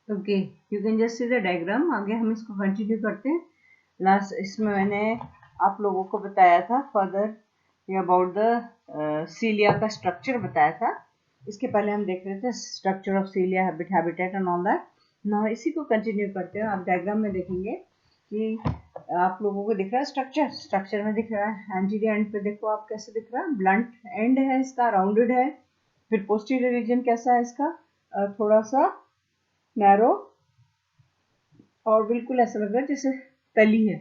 Okay, you can just see the diagram. आगे हम इसको कंटिन्यू करते हैं। लास्ट इसमें मैंने आप लोगों को बताया था फर्दर अबाउट द सीलिया का स्ट्रक्चर बताया था। इसके पहले हम देख रहे थे structure of सीलिया, habitat and all that. ना इसी को कंटिन्यू करते हैं। आप डायग्राम में देखेंगे कि आप लोगों को दिख रहा है स्ट्रक्चर में दिख रहा है। एंटीरियर एंड पे देखो आप कैसे दिख रहा है, ब्लंट एंड है इसका, राउंडेड है। फिर पोस्टीरियर रीजन कैसा है इसका, थोड़ा सा नैरो और बिल्कुल ऐसा लग रहा है जैसे तली है।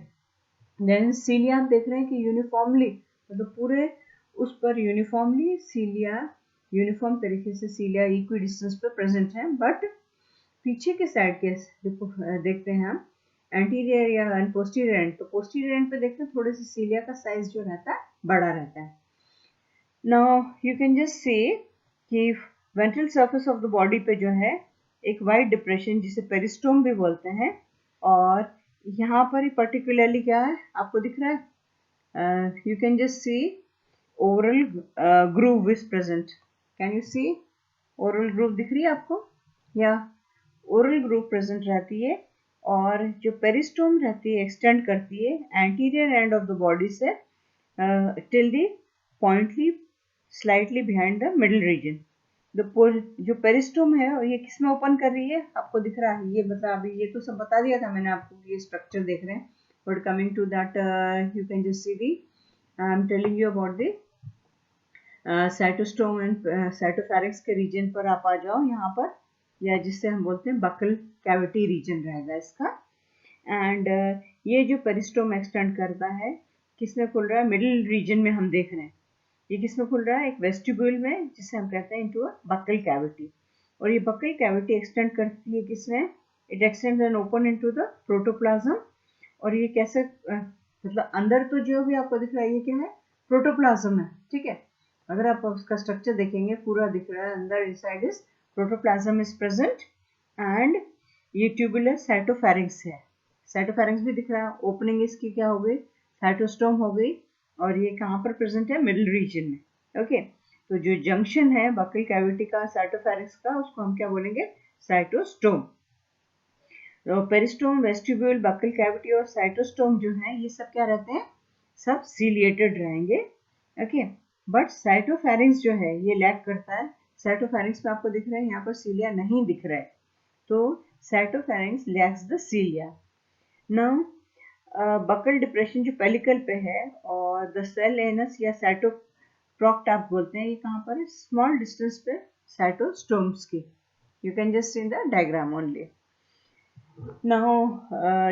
देन सीलिया आप देख रहे हैं कि यूनिफॉर्मली, मतलब पूरे उस पर यूनिफॉर्मली सीलिया, यूनिफॉर्म तरीके से सीलिया इक्वी डिस्टेंस पे प्रेजेंट है। बट पीछे के साइड के देखते हैं हम एंटीरियर या पोस्टीरियर एंड, तो पोस्टीरियर एंड पे देखते हैं थोड़े से सीलिया का साइज जो रहता है बड़ा रहता है। Now you can just say कि ventral surface of the body पे जो है एक वाइड डिप्रेशन जिसे पेरिस्टोम भी बोलते हैं, और यहाँ पर ही पर्टिकुलरली क्या है आपको दिख रहा है, you can just see oral groove is present. Can you see oral groove दिख रही है आपको, या ओरल ग्रूव प्रेजेंट रहती है। और जो पेरिस्टोम रहती है एक्सटेंड करती है anterior end of the body से till the pointly slightly behind the middle region. जो पेरिस्टोम है ये किस में ओपन कर रही है आपको दिख रहा है, ये मतलब अभी ये तो सब बता दिया था मैंने आपको, ये स्ट्रक्चर देख रहे हैं। But coming to that you can just see the, I am telling you about the cytostome and cytopharynx के रीजन पर आप आ जाओ यहाँ पर, या जिससे हम बोलते हैं बकल कैविटी रीजन रहेगा इसका। एंड ये जो पेरिस्टोम एक्सटेंड करता है किसमें खुल रहा है, मिडिल रीजन में हम देख रहे हैं। ये किसमें खुल रहा है, एक वेस्टिब्यूल में, जिसे हम कहते हैं इनटू अ बकल कैविटी। और ये बकल कैविटी एक्सटेंड करती है किसमें, it extends and open into the protoplasm. और ये कैसे मतलब अंदर तो जो भी आपको दिख रहा है ये क्या है, प्रोटोप्लाज्म है, ठीक है। अगर आप उसका स्ट्रक्चर देखेंगे पूरा दिख रहा है, अंदर inside is protoplasm is present and ये ट्यूबुलर साइटोफैरिंक्स है। साइटोफैरिंक्स भी दिख रहा है, ओपनिंग इसकी क्या हो गई, साइटोस्टोम हो गई। और ये कहाँ पर प्रेजेंट है, मिडिल रीजन में। ओके, तो जो जंक्शन है बकल कैविटी का साइटोफैरिंक्स का, उसको हम क्या बोलेंगे, साइटोस्टोम। तो पेरिस्टोम, वेस्टिब्यूल, बकल कैविटी और साइटोस्टोम जो है ये सब क्या रहते हैं, सब सीलिएटेड रहेंगे। ओके, बट साइटोफैरिंक्स जो है ये लैक करता है। साइटोफैरिंक्स में आपको दिख रहा है यहाँ पर सीलिया नहीं दिख रहा है, तो cytopharynx lacks the cilia. Now buccal depression जो पेलिकल पे है, और द सेल एनस या साइटोप्रोक्ट आप बोलते हैं, ये कहाँ पर है, स्मॉल डिस्टेंस पे साइटोस्टोम्स की। You can just see the diagram only. Now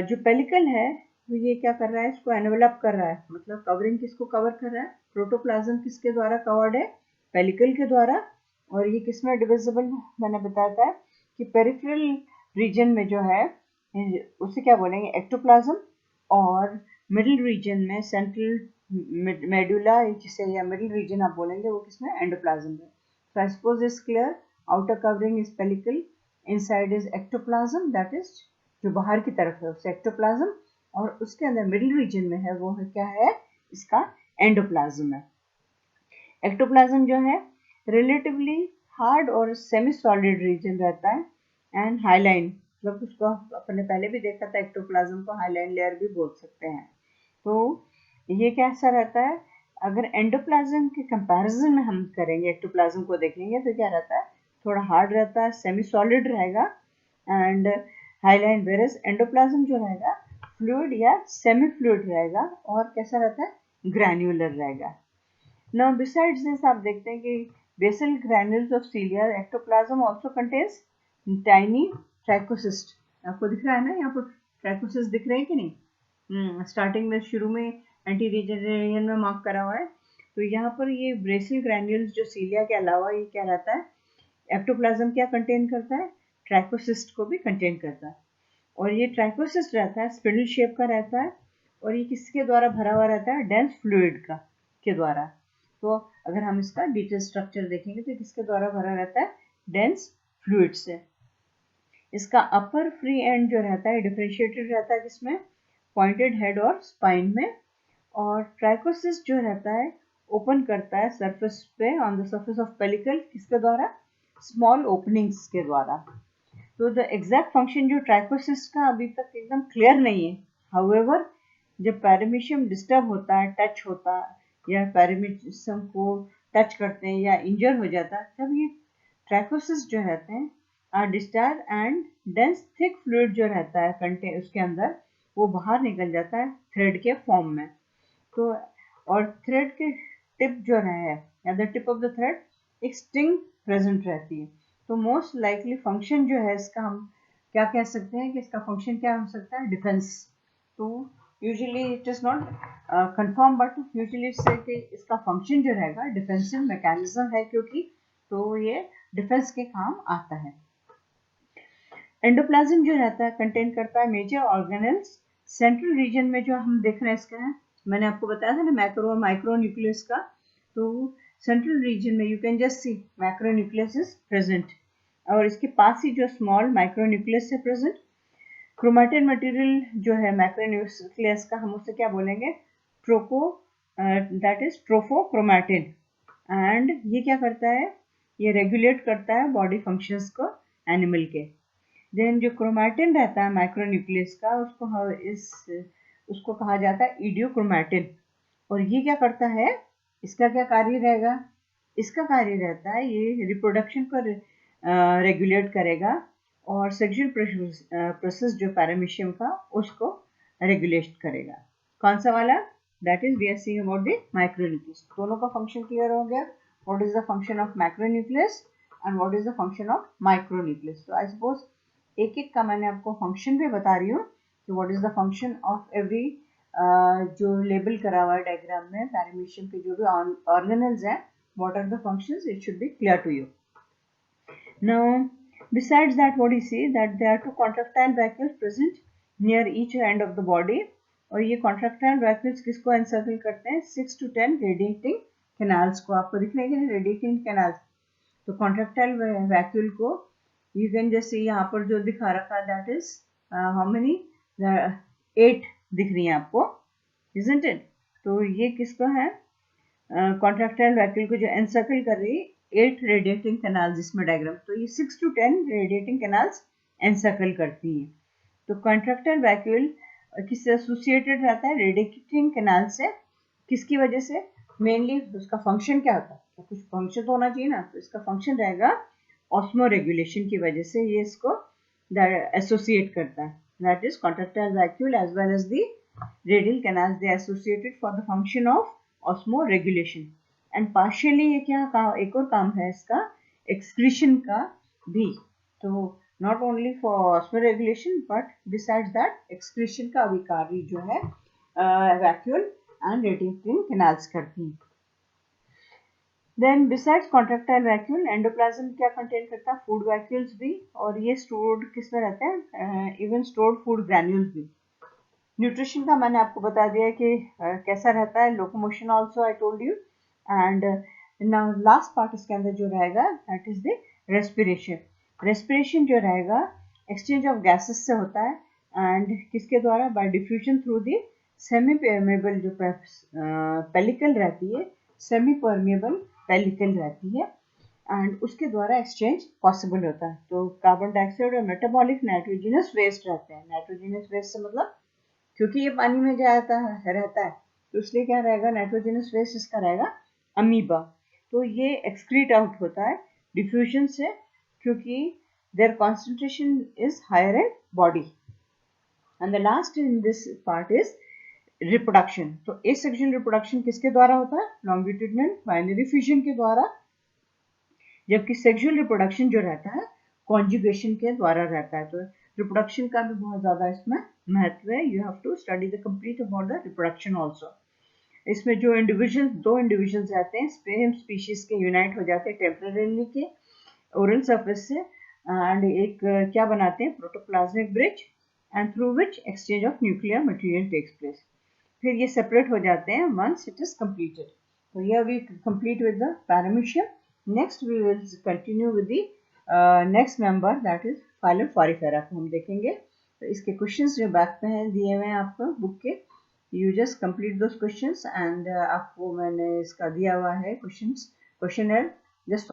जो पेलिकल है वो ये क्या कर रहा है, इसको एनवेलप कर रहा है, मतलब कवरिंग किसको कवर कर रहा है, प्रोटोप्लाज्म किसके द्वारा कवर्ड है, पेलिकल के द्वारा। और ये किसमें डिविजिबल, मैंने बताया था कि पेरिफेरल रीजन में जो है उसे क्या बोलेंगे, एक्टोप्लाज्म। और मिडिल रीजन में सेंट्रल मेडुला जिसे या मिडिल रीजन आप बोलेंगे, वो किसमें, एंडोप्लाज्म में। So I suppose is clear, outer covering is pellicle, inside is ectoplasm, that is जो बाहर की तरफ है उसे एक्टोप्लाज्म, और उसके अंदर मिडिल रीजन में है वो है क्या है, इसका एंडोप्लाज्म है। एक्टोप्लाज्म जो है रिलेटिवली हार्ड और सेमी सॉलिड रीजन रहता है एंड हाईलाइन, मतलब उसको अपने पहले भी देखा था, एक्टोप्लाज्म को हाईलाइन लेयर भी बोल सकते हैं। तो ये कैसा रहता है, अगर एंडोप्लाज्म के कंपैरिजन में हम करेंगे, एक्टोप्लाज्म को देखेंगे तो क्या रहता है, थोड़ा हार्ड रहता है, सेमी सॉलिड रहेगा एंड हाईलाइन, वेरस एंडोप्लाज्म जो रहेगा फ्लूइड या सेमी फ्लूइड रहेगा, और कैसा रहता है, ग्रैन्युलर रहेगा। Now besides this आप देखते हैं कि basal granules of cilia, ectoplasm also contains tiny trichocyst। आपको दिख रहा है ना यहाँ पर ट्राइकोसिस्ट दिख रहे हैं कि नहीं, स्टार्टिंग में शुरू में एंटीरियर में मार्क करा हुआ है। तो यहाँ पर ये बेसल ग्रैन्यूल्स जो सीलिया के अलावा ये क्या रहता है, एक्टोप्लाज्म क्या कंटेन करता है, ट्राइकोसिस्ट को भी कंटेन करता है। और ये ट्राइकोसिस्ट रहता है स्पिंडल शेप का रहता है, और ये किसके द्वारा भरा हुआ रहता है, डेंस फ्लूइड का के द्वारा। तो अगर हम इसका डिटेल स्ट्रक्चर देखेंगे तो किसके द्वारा भरा रहता है, डेंस फ्लूइड से। इसका अपर फ्री एंड जो रहता है डिफरेंशिएटेड रहता है किसमें, पॉइंटेड हेड और स्पाइन में। और ट्राइकोसिस्ट जो रहता है ओपन करता है सरफेस पे, on the surface of pellicle, किसके द्वारा, स्मॉल ओपनिंग्स के द्वारा। तो द एग्जैक्ट फंक्शन जो ट्राइकोसिस्ट का अभी तक एकदम क्लियर नहीं है। हाउएवर जब पैरामीशियम डिस्टर्ब होता है, टच होता है या पैरामीशियम को टच करते हैं या इंजर हो जाता है, तब ये ट्राइकोसिस्ट जो रहते हैं are discharge and dense thick fluid जो रहता है कंटेन उसके अंदर वो बाहर निकल जाता है थ्रेड के फॉर्म में। तो और थ्रेड के टिप जो है या the tip of the thread एक स्ट्रिंग प्रेजेंट रहती है। तो मोस्ट लाइकली फंक्शन जो है इसका हम क्या कह सकते हैं कि इसका फंक्शन क्या हो सकता है, डिफेंस। तो usually it is not confirm but usually से कि इसका फंक्शन जो रहेगा डिफेंसिव मैकेनिज्म है, क्योंकि तो ये डिफेंस के काम आता है। एंडोप्लाज्म जो रहता है कंटेन करता है मेजर ऑर्गेनेल्स। सेंट्रल रीजन में जो हम देख रहे हैं इसका है, मैंने आपको बताया था ना मैक्रो और माइक्रो न्यूक्लियस का। तो सेंट्रल रीजन में you can just C macro nucleus is present और इसके पास ही जो स्मॉल माइक्रो न्यूक्लियस है प्रेजेंट। क्रोमैटिन मटेरियल जो है मैक्रो न्यूक्लियस का हम उसे क्या बोलेंगे, ट्रोको, दैट इज ट्रोफोक्रोमैटिन। एंड ये क्या करता है, ये रेगुलेट करता है बॉडी फंक्शंस को एनिमल के। देन जो क्रोमैटिन रहता है माइक्रोन्यूक्लियस का उसको कहा जाता है इडियोक्रोमैटिन। और ये क्या करता है, इसका क्या कार्य रहेगा, इसका कार्य रहता है ये रिप्रोडक्शन को रेगुलेट करेगा और सेक्सुअल प्रोसेस जो पैरामीशियम का उसको रेगुलेट करेगा। कौन सा वाला, that is we are seeing about the micronucleus. दोनों का फंक्शन क्लियर हो गया, what is the function of macronucleus and what is the function of micronucleus. तो आई सपोज एक एक का मैंने आपको फंक्शन भी बता रही हूँ कि what is the function of every जो लेबल करा हुआ है डायग्राम में पैरामीशियम के जो भी ऑर्गेनल्स हैं, what are the functions, it should be clear to you. Now besides that what you see that there are two contractile vacuoles present near each end of the body। और ये contractile vacuoles किसको encircle करते हैं, 6 to 10 radiating canals को। आपको दिख रहे हैं radiating canals। तो contractile vacuole को you can just see यहाँ पर जो दिखा रखा है that is how many 8 दिख रही है आपको, isn't it। तो ये किसको है, contractile vacuole को जो encircle कर रही है 8 रेडिएटिंग कैनाल्स इसमें डायग्राम। तो ये 6 to 10 रेडिएटिंग कैनाल्स एनसर्कल करती हैं। तो कॉन्ट्रैक्टाइल वैक्यूल किससे एसोसिएटेड रहता है, रेडिएटिंग कैनाल से। किसकी वजह से, मेनली उसका फंक्शन क्या होता है, तो कुछ फंक्शन तो होना चाहिए ना, तो इसका फंक्शन रहेगा ऑस्मो रेगुलेशन की वजह से ये इसको एसोसिएट करता है। That is contractile vacuole as well as the radial canals they associated for the function of osmoregulation. And partially ये क्या काम, एक और काम है इसका एक्सक्रीशन का भी। तो not only for osmo regulation but besides that excretion का भी कार्य जो है वैक्यूल एंड रेडिएटिंग कैनाल्स करती हैं। Then besides contractile vacuole endoplasm क्या कंटेन करता है, फूड वैक्यूल्स भी, और ये स्टोर्ड किसमें रहता है, इवन स्टोर्ड फूड ग्रैन्यूल्स भी। न्यूट्रिशन का मैंने आपको बता दिया कि कैसा रहता है, locomotion also I told you. And now last part इसके अंदर जो रहेगा that is the respiration. Respiration जो रहेगा एक्सचेंज ऑफ गैसेस से होता है एंड किसके द्वारा, bye diffusion through the semi permeable जो पेलिकल रहती है, सेमी परमेबल पेलिकल रहती है एंड उसके द्वारा एक्सचेंज पॉसिबल होता है। तो कार्बन डाइऑक्साइड और मेटाबॉलिक नाइट्रोजनस वेस्ट रहते हैं। नाइट्रोजनस वेस्ट से मतलब क्योंकि ये पानी में जाता है रहता है तो इसलिए क्या रहेगा, नाइट्रोजनस वेस्ट इसका रहेगा अमीबा। तो ये एक्सक्रीट आउट होता है डिफ्यूजन से, क्योंकि their concentration is higher in body. And the last in this part is reproduction. तो एसेक्सुअल रिप्रोडक्शन किसके द्वारा होता है, लॉन्गिट्यूडिनल बाइनरी फ्यूजन के द्वारा, जबकि सेक्सुअल रिप्रोडक्शन जो रहता है कॉन्जुगेशन के द्वारा रहता है। तो रिप्रोडक्शन का भी बहुत ज्यादा इसमें महत्व है। You have to study the complete about the reproduction also. इसमें जो इंडिविजुअल, दो इंडिविजुअल्स रहते हैं सेम स्पीशीज के, यूनाइट हो जाते हैं टेम्परेरीली के ओरल सरफेस से एंड एक क्या बनाते हैं, protoplasmic bridge and through which exchange of nuclear material takes place. फिर ये सेपरेट हो जाते हैं वंस इट इज कंप्लीटेड। तो ये we complete with the paramecium. Next we will continue with the next member that is phylum Porifera को हम देखेंगे। तो इसके क्वेश्चंस जो बैक पे हैं दिए हुए हैं आपको बुक के, you just complete those questions and आपको मैंने इसका दिया हुआ है क्वेश्चन है, जस्ट